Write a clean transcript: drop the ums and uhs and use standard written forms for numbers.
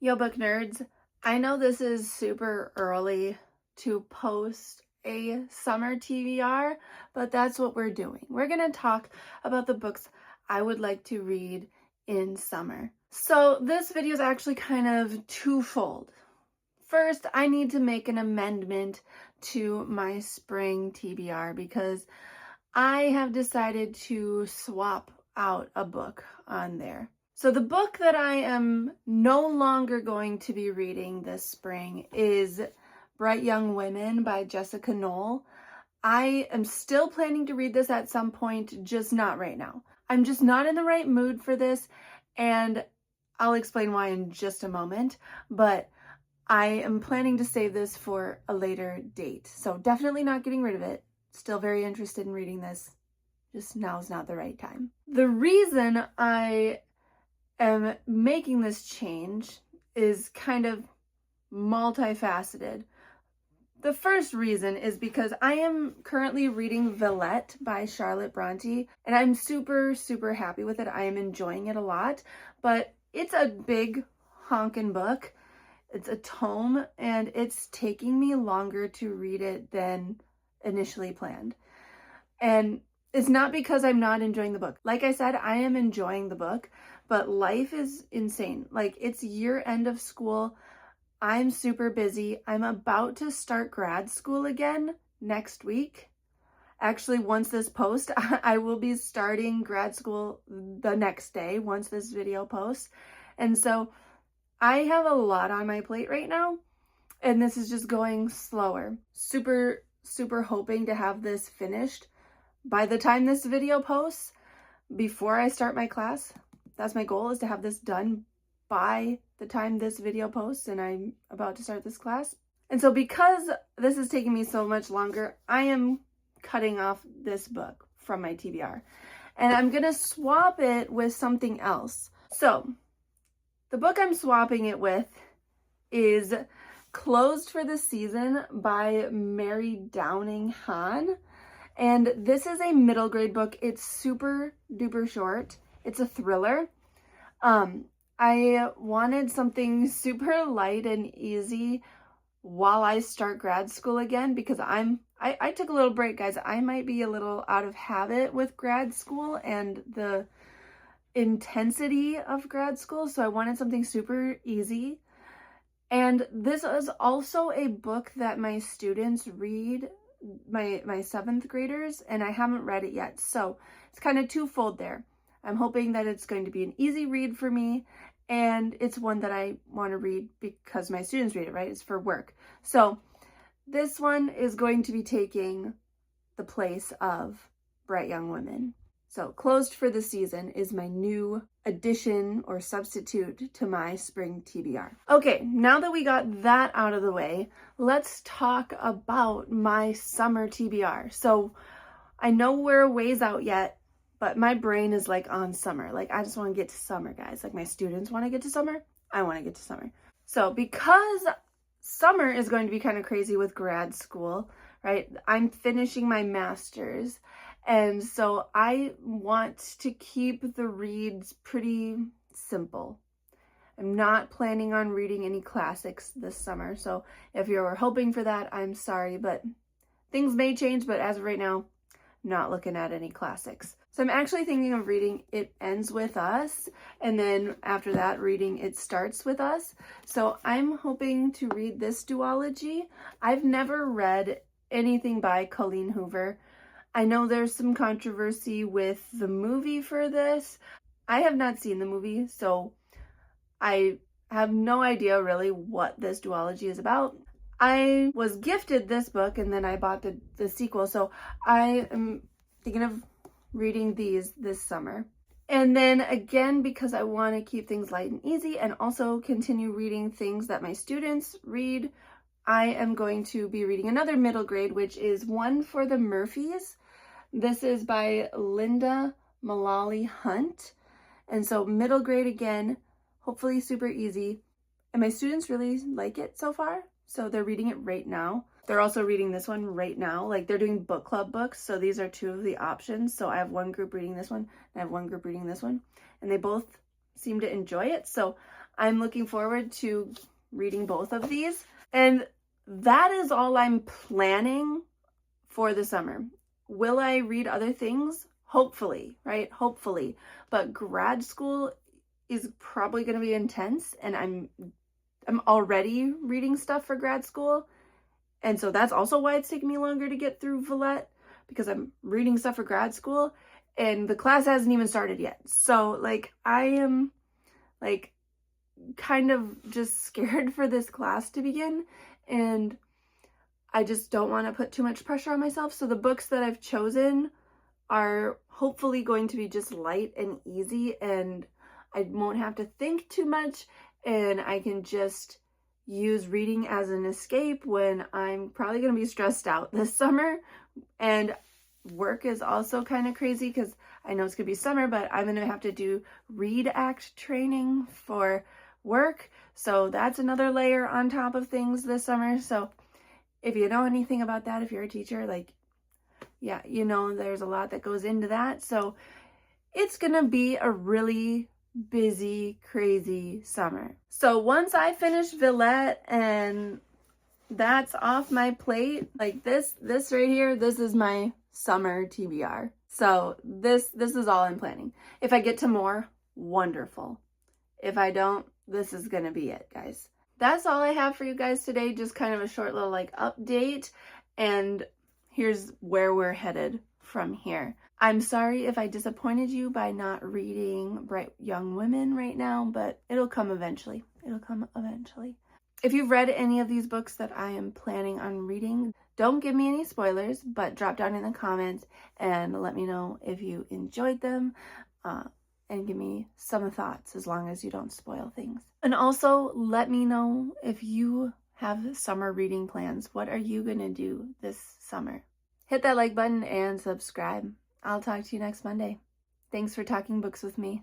Yo, book nerds, I know this is super early to post a summer TBR, but that's what we're doing. We're going to talk about the books I would like to read in summer. So this video is actually kind of twofold. First, I need to make an amendment to my spring TBR because I have decided to swap out a book on there. So the book that I am no longer going to be reading this spring is Bright Young Women by Jessica Knoll. I am still planning to read this at some point, just not right now. I'm just not in the right mood for this, and I'll explain why in just a moment, but I am planning to save this for a later date. So definitely not getting rid of it. Still very interested in reading this. Just now's not the right time. The reason I am making this change is kind of multifaceted. The first reason is because I am currently reading Villette by Charlotte Bronte, and I'm super, super happy with it. I am enjoying it a lot, but it's a big honkin' book. It's a tome, and it's taking me longer to read it than initially planned. And it's not because I'm not enjoying the book. Like I said, I am enjoying the book, but life is insane. Like, it's year end of school. I'm super busy. I'm about to start grad school again next week. Actually, once this posts, I will be starting grad school the next day once this video posts. And so I have a lot on my plate right now, and this is just going slower. Super, super hoping to have this finished by the time this video posts, before I start my class. That's my goal, is to have this done by the time this video posts and I'm about to start this class. And so because this is taking me so much longer, I am cutting off this book from my TBR. And I'm going to swap it with something else. So the book I'm swapping it with is Closed for the Season by Mary Downing Hahn. And this is a middle grade book. It's super duper short. It's a thriller. I wanted something super light and easy while I start grad school again, because I took a little break, guys. I might be a little out of habit with grad school and the intensity of grad school, so I wanted something super easy. And this is also a book that my students read, my seventh graders, and I haven't read it yet. So it's kind of twofold there. I'm hoping that it's going to be an easy read for me, and it's one that I want to read because my students read it, right? It's for work. So this one is going to be taking the place of Bright Young Women. So Closed for the Season is my new addition or substitute to my spring TBR. Okay, now that we got that out of the way, let's talk about my summer TBR. So I know we're a ways out yet, but my brain is like on summer. Like, I just want to get to summer, guys. Like, my students want to get to summer. I want to get to summer. So because summer is going to be kind of crazy with grad school, right? I'm finishing my master's. And so I want to keep the reads pretty simple. I'm not planning on reading any classics this summer. So if you're hoping for that, I'm sorry, but things may change. But as of right now, not looking at any classics. So I'm actually thinking of reading It Ends With Us, and then after that reading It Starts With Us. So I'm hoping to read this duology. I've never read anything by Colleen Hoover. I know there's some controversy with the movie for this. I have not seen the movie, so I have no idea really what this duology is about. I was gifted this book and then I bought the sequel, so I am thinking of reading these this summer. And then again, because I want to keep things light and easy and also continue reading things that my students read, I am going to be reading another middle grade, which is One for the Murphys. This is by Linda Mullally Hunt. And so middle grade again, hopefully super easy. And my students really like it so far. So they're reading it right now. They're also reading this one right now. Like, they're doing book club books. So these are two of the options. So I have one group reading this one and I have one group reading this one. And they both seem to enjoy it. So I'm looking forward to reading both of these. And that is all I'm planning for the summer. Will I read other things? Hopefully, right? Hopefully. But grad school is probably going to be intense, and I'm already reading stuff for grad school. And so that's also why it's taking me longer to get through Villette, because I'm reading stuff for grad school and the class hasn't even started yet. So like I am like kind of just scared for this class to begin, and I just don't want to put too much pressure on myself. So the books that I've chosen are hopefully going to be just light and easy, and I won't have to think too much, and I can just use reading as an escape when I'm probably going to be stressed out this summer. And work is also kind of crazy because I know it's going to be summer, but I'm going to have to do read act training for work. So that's another layer on top of things this summer. So if you know anything about that, if you're a teacher, like, yeah, you know, there's a lot that goes into that. So it's going to be a really busy, crazy summer. So once I finish Villette and that's off my plate, like this right here, this is my summer TBR. So this is all I'm planning. If I get to more, wonderful. If I don't, this is going to be it, guys. That's all I have for you guys today. Just kind of a short little like update, and here's where we're headed from here. I'm sorry if I disappointed you by not reading Bright Young Women right now, but it'll come eventually. It'll come eventually. If you've read any of these books that I am planning on reading, don't give me any spoilers, but drop down in the comments and let me know if you enjoyed them, and give me some thoughts as long as you don't spoil things. And also let me know if you have summer reading plans. What are you going to do this summer? Hit that like button and subscribe. I'll talk to you next Monday. Thanks for talking books with me.